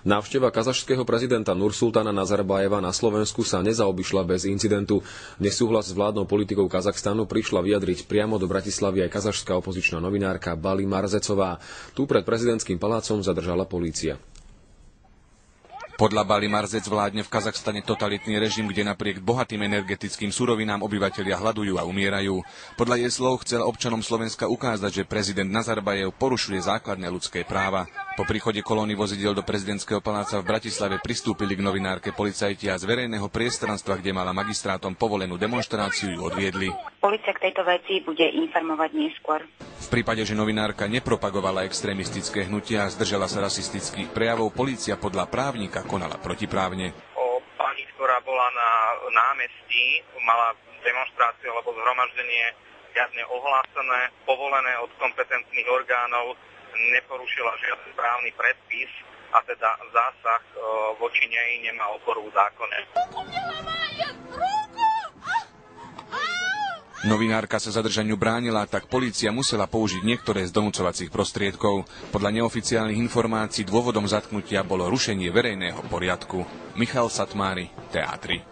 Návšteva kazašského prezidenta Nursultana Nazarbajeva na Slovensku sa nezaobišla bez incidentu. Nesúhlas s vládnou politikou Kazachstanu prišla vyjadriť priamo do Bratislavy aj kazašská opozičná novinárka Bali Marzecová. Tu pred prezidentským palácom zadržala polícia. Podľa Bali Marzec vládne v Kazachstane totalitný režim, kde napriek bohatým energetickým surovinám obyvatelia hľadujú a umierajú. Podľa jej slov chcel občanom Slovenska ukázať, že prezident Nazarbajev porušuje základné ľudské práva. Po príchode kolóny vozidiel do prezidentského paláca v Bratislave pristúpili k novinárke policajti a z verejného priestranstva, kde mala magistrátom povolenú demonštráciu, ju odviedli. Polícia k tejto veci bude informovať neskôr. V prípade, že novinárka nepropagovala extrémistické hnutia a zdržala sa rasistických prejavov, polícia podľa právnika konala protiprávne. O pani, ktorá bola na námestí, mala demonštráciu alebo zhromaždenie riadne ohlásené, povolené od kompetentných orgánov, neporušila žiadny právny predpis a teda zásah voči nej nemá oporu v zákone. Novinárka sa zadržaniu bránila, tak polícia musela použiť niektoré z donúcovacích prostriedkov. Podľa neoficiálnych informácií dôvodom zatknutia bolo rušenie verejného poriadku. Michal Satmári, Teatry.